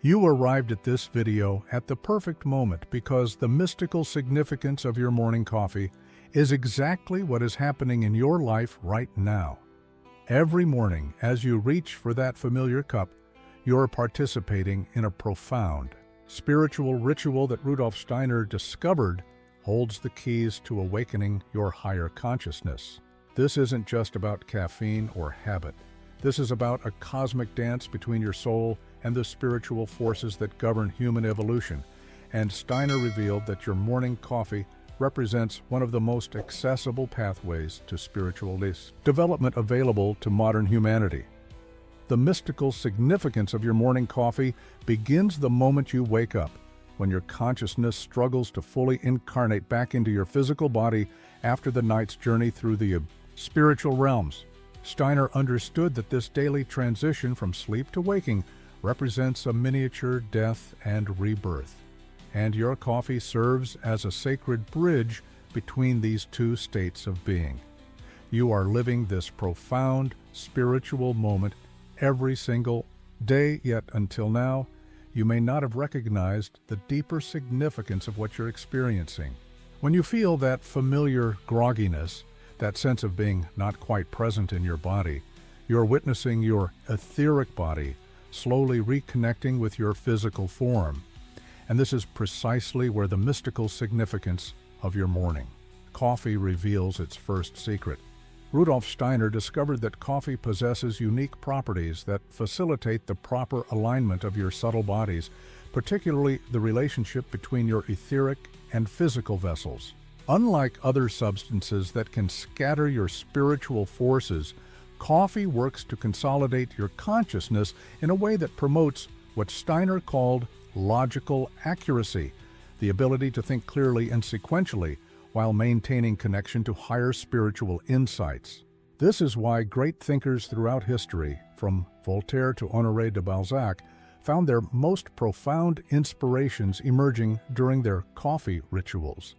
You arrived at this video at the perfect moment because the mystical significance of your morning coffee is exactly what is happening in your life right now. Every morning, as you reach for that familiar cup, you're participating in a profound, spiritual ritual that Rudolf Steiner discovered holds the keys to awakening your higher consciousness. This isn't just about caffeine or habit. This is about a cosmic dance between your soul and the spiritual forces that govern human evolution. And Steiner revealed that your morning coffee represents one of the most accessible pathways to spiritual development available to modern humanity. The mystical significance of your morning coffee begins the moment you wake up, when your consciousness struggles to fully incarnate back into your physical body after the night's journey through the spiritual realms. Steiner understood that this daily transition from sleep to waking represents a miniature death and rebirth, and your coffee serves as a sacred bridge between these two states of being. You are living this profound spiritual moment every single day, yet until now, you may not have recognized the deeper significance of what you're experiencing. When you feel that familiar grogginess, that sense of being not quite present in your body, you're witnessing your etheric body slowly reconnecting with your physical form. And this is precisely where the mystical significance of your morning coffee reveals its first secret. Rudolf Steiner discovered that coffee possesses unique properties that facilitate the proper alignment of your subtle bodies, particularly the relationship between your etheric and physical vessels. Unlike other substances that can scatter your spiritual forces, coffee works to consolidate your consciousness in a way that promotes what Steiner called logical accuracy, the ability to think clearly and sequentially while maintaining connection to higher spiritual insights. This is why great thinkers throughout history, from Voltaire to Honoré de Balzac, found their most profound inspirations emerging during their coffee rituals.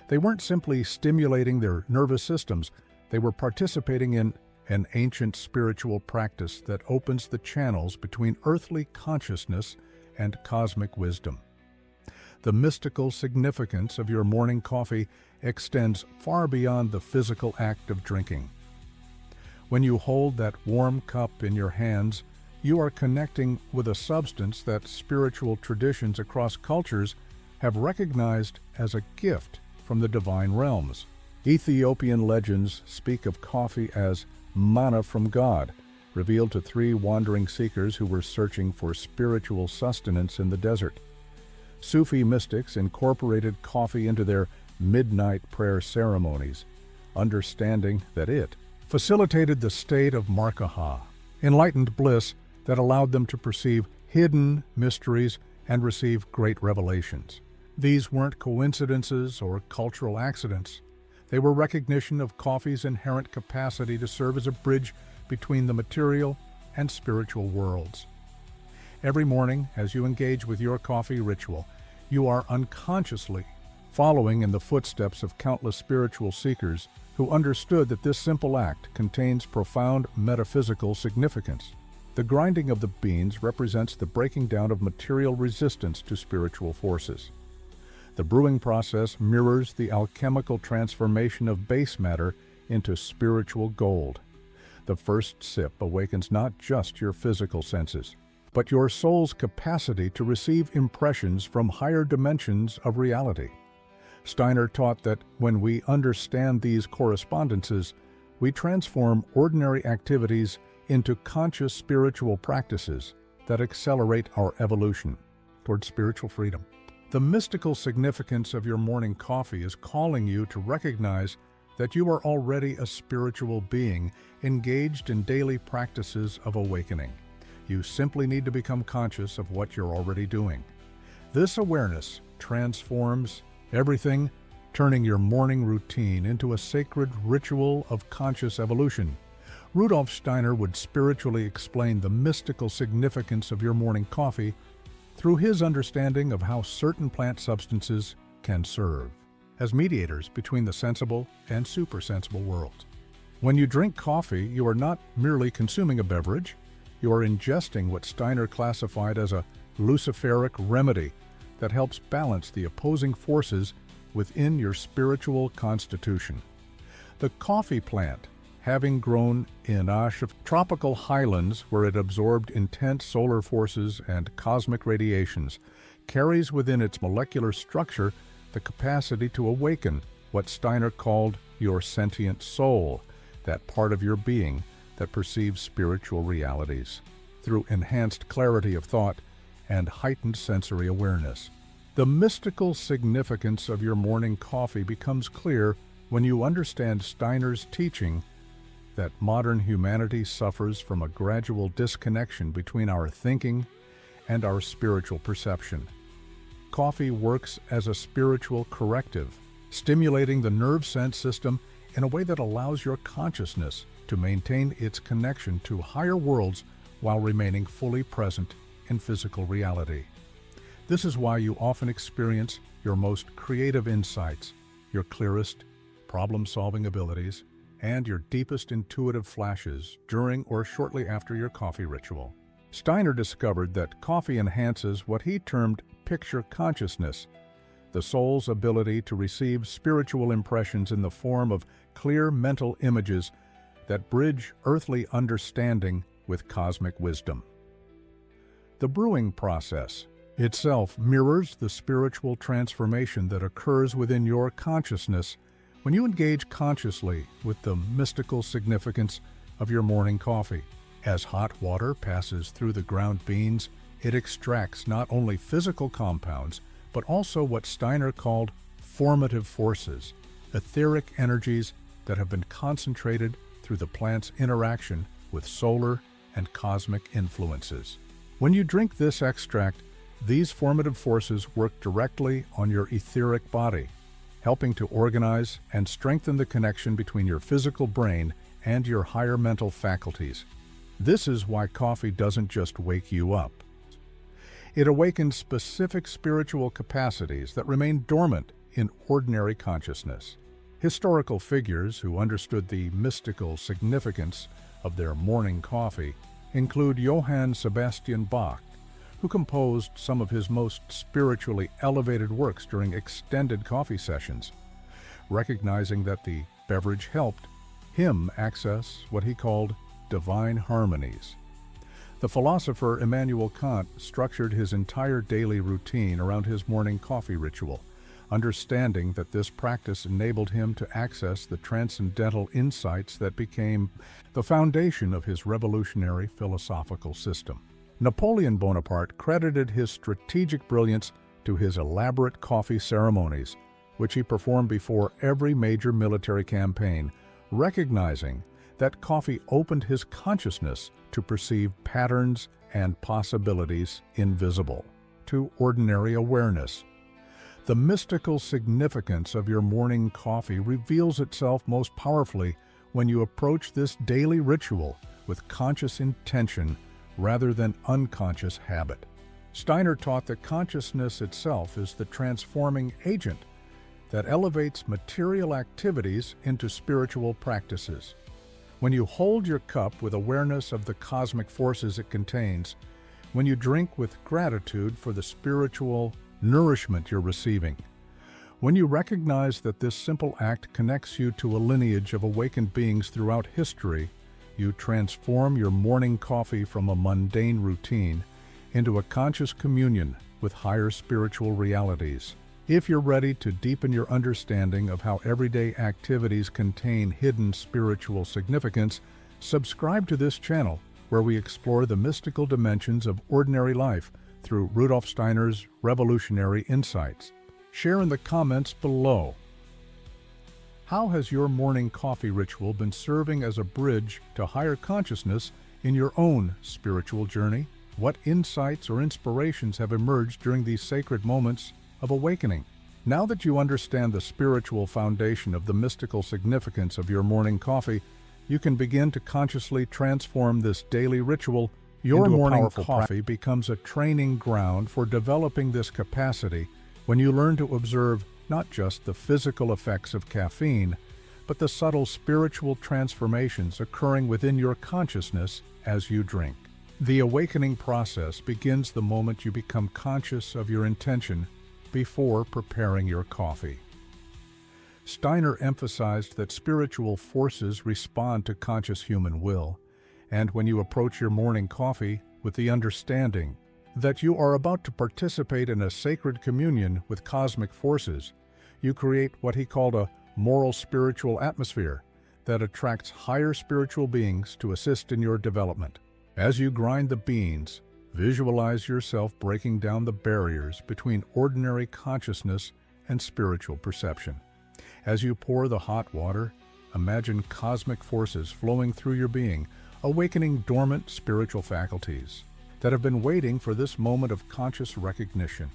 They weren't simply stimulating their nervous systems, they were participating in an ancient spiritual practice that opens the channels between earthly consciousness and cosmic wisdom. The mystical significance of your morning coffee extends far beyond the physical act of drinking. When you hold that warm cup in your hands, you are connecting with a substance that spiritual traditions across cultures have recognized as a gift from the divine realms. Ethiopian legends speak of coffee as manna from God, revealed to three wandering seekers who were searching for spiritual sustenance in the desert. Sufi mystics incorporated coffee into their midnight prayer ceremonies, understanding that it facilitated the state of markaha, enlightened bliss that allowed them to perceive hidden mysteries and receive great revelations. These weren't coincidences or cultural accidents. They were recognition of coffee's inherent capacity to serve as a bridge between the material and spiritual worlds. Every morning, as you engage with your coffee ritual, you are unconsciously following in the footsteps of countless spiritual seekers who understood that this simple act contains profound metaphysical significance. The grinding of the beans represents the breaking down of material resistance to spiritual forces. The brewing process mirrors the alchemical transformation of base matter into spiritual gold. The first sip awakens not just your physical senses, but your soul's capacity to receive impressions from higher dimensions of reality. Steiner taught that when we understand these correspondences, we transform ordinary activities into conscious spiritual practices that accelerate our evolution toward spiritual freedom. The mystical significance of your morning coffee is calling you to recognize that you are already a spiritual being engaged in daily practices of awakening. You simply need to become conscious of what you're already doing. This awareness transforms everything, turning your morning routine into a sacred ritual of conscious evolution. Rudolf Steiner would spiritually explain the mystical significance of your morning coffee through his understanding of how certain plant substances can serve as mediators between the sensible and supersensible worlds. When you drink coffee, you are not merely consuming a beverage, you are ingesting what Steiner classified as a luciferic remedy that helps balance the opposing forces within your spiritual constitution. The coffee plant, having grown in tropical highlands where it absorbed intense solar forces and cosmic radiations, carries within its molecular structure the capacity to awaken what Steiner called your sentient soul, that part of your being that perceives spiritual realities, through enhanced clarity of thought and heightened sensory awareness. The mystical significance of your morning coffee becomes clear when you understand Steiner's teaching that modern humanity suffers from a gradual disconnection between our thinking and our spiritual perception. Coffee works as a spiritual corrective, stimulating the nerve sense system in a way that allows your consciousness to maintain its connection to higher worlds while remaining fully present in physical reality. This is why you often experience your most creative insights, your clearest problem-solving abilities, and your deepest intuitive flashes during or shortly after your coffee ritual. Steiner discovered that coffee enhances what he termed picture consciousness, the soul's ability to receive spiritual impressions in the form of clear mental images that bridge earthly understanding with cosmic wisdom. The brewing process itself mirrors the spiritual transformation that occurs within your consciousness when you engage consciously with the mystical significance of your morning coffee. As hot water passes through the ground beans, it extracts not only physical compounds, but also what Steiner called formative forces, etheric energies that have been concentrated through the plant's interaction with solar and cosmic influences. When you drink this extract, these formative forces work directly on your etheric body, helping to organize and strengthen the connection between your physical brain and your higher mental faculties. This is why coffee doesn't just wake you up. It awakens specific spiritual capacities that remain dormant in ordinary consciousness. Historical figures who understood the mystical significance of their morning coffee include Johann Sebastian Bach, who composed some of his most spiritually elevated works during extended coffee sessions, recognizing that the beverage helped him access what he called divine harmonies. The philosopher Immanuel Kant structured his entire daily routine around his morning coffee ritual, understanding that this practice enabled him to access the transcendental insights that became the foundation of his revolutionary philosophical system. Napoleon Bonaparte credited his strategic brilliance to his elaborate coffee ceremonies, which he performed before every major military campaign, recognizing that coffee opened his consciousness to perceive patterns and possibilities invisible to ordinary awareness. The mystical significance of your morning coffee reveals itself most powerfully when you approach this daily ritual with conscious intention rather than unconscious habit. Steiner taught that consciousness itself is the transforming agent that elevates material activities into spiritual practices. When you hold your cup with awareness of the cosmic forces it contains, when you drink with gratitude for the spiritual nourishment you're receiving, when you recognize that this simple act connects you to a lineage of awakened beings throughout history, you transform your morning coffee from a mundane routine into a conscious communion with higher spiritual realities. If you're ready to deepen your understanding of how everyday activities contain hidden spiritual significance, subscribe to this channel where we explore the mystical dimensions of ordinary life through Rudolf Steiner's revolutionary insights. Share in the comments below. How has your morning coffee ritual been serving as a bridge to higher consciousness in your own spiritual journey? What insights or inspirations have emerged during these sacred moments of awakening? Now that you understand the spiritual foundation of the mystical significance of your morning coffee, you can begin to consciously transform this daily ritual. Your morning coffee becomes a training ground for developing this capacity when you learn to observe not just the physical effects of caffeine, but the subtle spiritual transformations occurring within your consciousness as you drink. The awakening process begins the moment you become conscious of your intention before preparing your coffee. Steiner emphasized that spiritual forces respond to conscious human will, and when you approach your morning coffee with the understanding that you are about to participate in a sacred communion with cosmic forces, you create what he called a moral spiritual atmosphere that attracts higher spiritual beings to assist in your development. As you grind the beans, visualize yourself breaking down the barriers between ordinary consciousness and spiritual perception. As you pour the hot water, imagine cosmic forces flowing through your being, awakening dormant spiritual faculties that have been waiting for this moment of conscious recognition.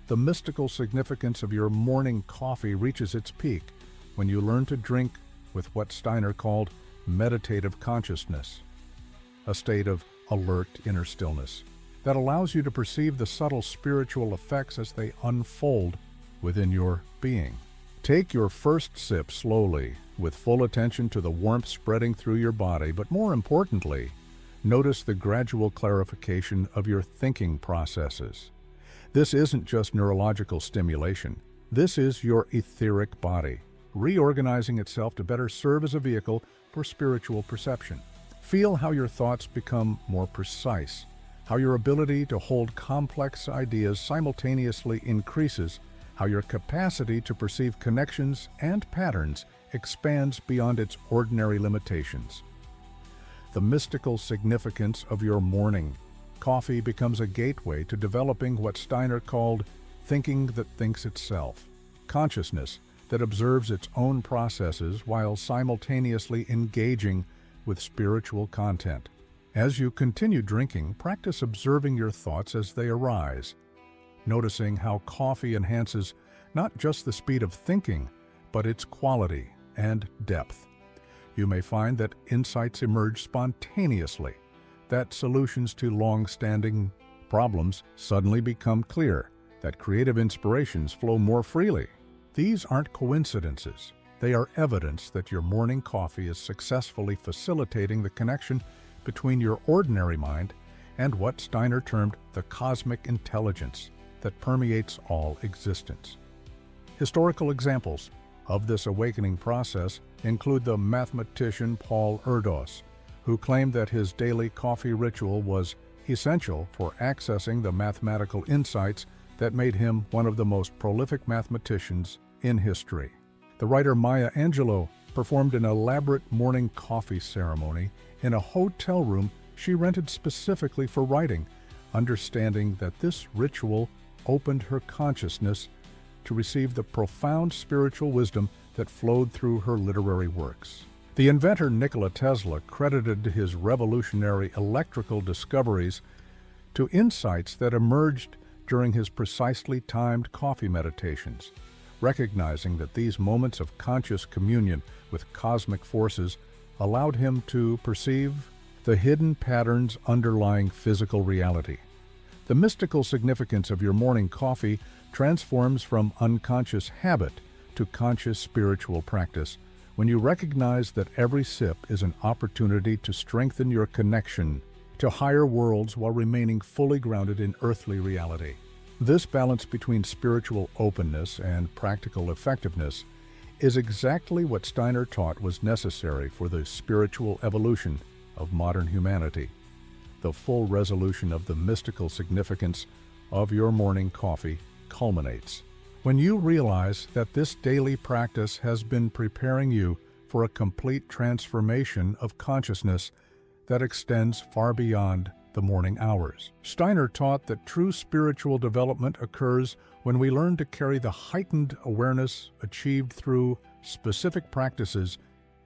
The mystical significance of your morning coffee reaches its peak when you learn to drink with what Steiner called meditative consciousness, a state of alert inner stillness that allows you to perceive the subtle spiritual effects as they unfold within your being. Take your first sip slowly, with full attention to the warmth spreading through your body, but more importantly, notice the gradual clarification of your thinking processes. This isn't just neurological stimulation. This is your etheric body, reorganizing itself to better serve as a vehicle for spiritual perception. Feel how your thoughts become more precise, how your ability to hold complex ideas simultaneously increases, how your capacity to perceive connections and patterns expands beyond its ordinary limitations. The mystical significance of your morning coffee becomes a gateway to developing what Steiner called thinking that thinks itself, consciousness that observes its own processes while simultaneously engaging with spiritual content. As you continue drinking, practice observing your thoughts as they arise, noticing how coffee enhances not just the speed of thinking, but its quality and depth. You may find that insights emerge spontaneously, that solutions to long-standing problems suddenly become clear, that creative inspirations flow more freely. These aren't coincidences. They are evidence that your morning coffee is successfully facilitating the connection between your ordinary mind and what Steiner termed the cosmic intelligence that permeates all existence. Historical examples of this awakening process include the mathematician Paul Erdos, who claimed that his daily coffee ritual was essential for accessing the mathematical insights that made him one of the most prolific mathematicians in history. The writer Maya Angelou performed an elaborate morning coffee ceremony in a hotel room she rented specifically for writing, understanding that this ritual opened her consciousness to receive the profound spiritual wisdom that flowed through her literary works. The inventor Nikola Tesla credited his revolutionary electrical discoveries to insights that emerged during his precisely timed coffee meditations, recognizing that these moments of conscious communion with cosmic forces allowed him to perceive the hidden patterns underlying physical reality. The mystical significance of your morning coffee transforms from unconscious habit to conscious spiritual practice when you recognize that every sip is an opportunity to strengthen your connection to higher worlds while remaining fully grounded in earthly reality. This balance between spiritual openness and practical effectiveness is exactly what Steiner taught was necessary for the spiritual evolution of modern humanity. The full resolution of the mystical significance of your morning coffee culminates when you realize that this daily practice has been preparing you for a complete transformation of consciousness that extends far beyond the morning hours. Steiner taught that true spiritual development occurs when we learn to carry the heightened awareness achieved through specific practices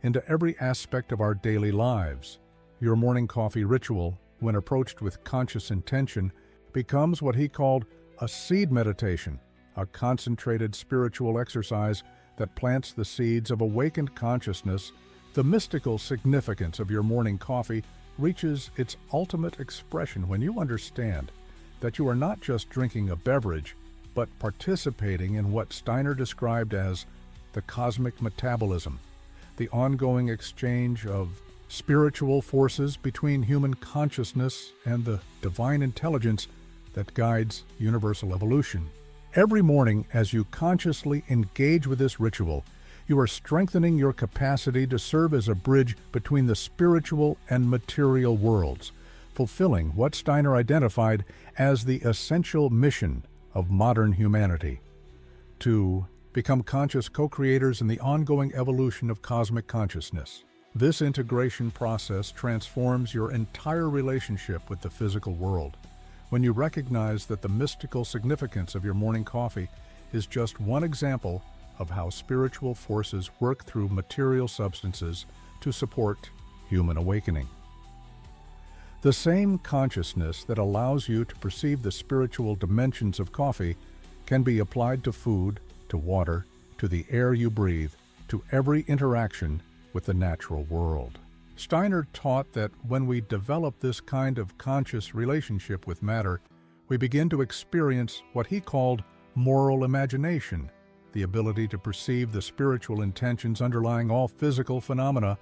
into every aspect of our daily lives. Your morning coffee ritual, when approached with conscious intention, becomes what he called a seed meditation, a concentrated spiritual exercise that plants the seeds of awakened consciousness. The mystical significance of your morning coffee reaches its ultimate expression when you understand that you are not just drinking a beverage, but participating in what Steiner described as the cosmic metabolism, the ongoing exchange of spiritual forces between human consciousness and the divine intelligence that guides universal evolution. Every morning, as you consciously engage with this ritual, you are strengthening your capacity to serve as a bridge between the spiritual and material worlds, fulfilling what Steiner identified as the essential mission of modern humanity: to become conscious co-creators in the ongoing evolution of cosmic consciousness. This integration process transforms your entire relationship with the physical world. When you recognize that the mystical significance of your morning coffee is just one example of how spiritual forces work through material substances to support human awakening. The same consciousness that allows you to perceive the spiritual dimensions of coffee can be applied to food, to water, to the air you breathe, to every interaction with the natural world. Steiner taught that when we develop this kind of conscious relationship with matter, we begin to experience what he called moral imagination, the ability to perceive the spiritual intentions underlying all physical phenomena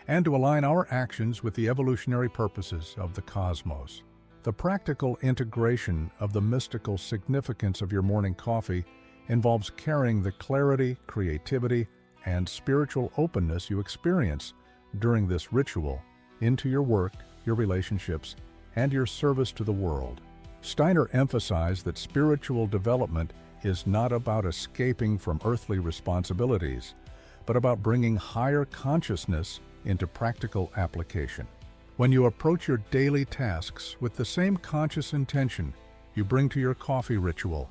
and to align our actions with the evolutionary purposes of the cosmos. The practical integration of the mystical significance of your morning coffee involves carrying the clarity, creativity, and spiritual openness you experience during this ritual into your work, your relationships, and your service to the world. Steiner emphasized that spiritual development is not about escaping from earthly responsibilities, but about bringing higher consciousness into practical application. When you approach your daily tasks with the same conscious intention you bring to your coffee ritual,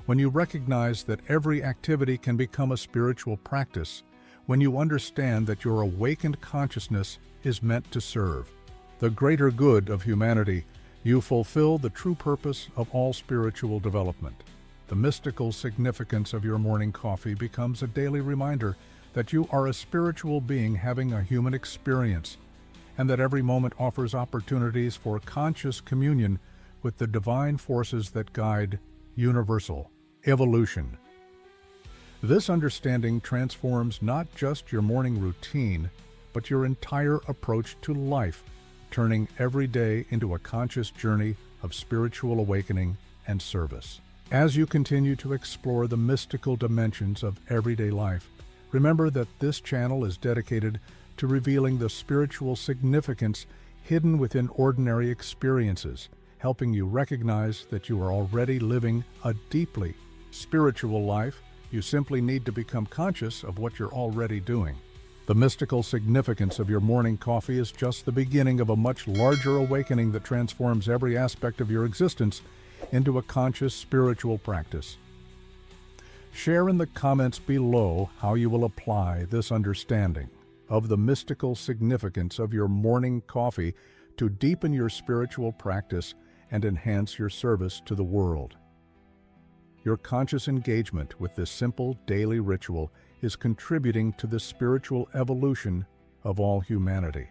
when you recognize that every activity can become a spiritual practice, when you understand that your awakened consciousness is meant to serve the greater good of humanity, you fulfill the true purpose of all spiritual development. The mystical significance of your morning coffee becomes a daily reminder that you are a spiritual being having a human experience, and that every moment offers opportunities for conscious communion with the divine forces that guide universal evolution. This understanding transforms not just your morning routine, but your entire approach to life, turning every day into a conscious journey of spiritual awakening and service. As you continue to explore the mystical dimensions of everyday life, remember that this channel is dedicated to revealing the spiritual significance hidden within ordinary experiences, helping you recognize that you are already living a deeply spiritual life. You simply need to become conscious of what you're already doing. The mystical significance of your morning coffee is just the beginning of a much larger awakening that transforms every aspect of your existence into a conscious spiritual practice. Share in the comments below how you will apply this understanding of the mystical significance of your morning coffee to deepen your spiritual practice and enhance your service to the world. Your conscious engagement with this simple daily ritual is contributing to the spiritual evolution of all humanity.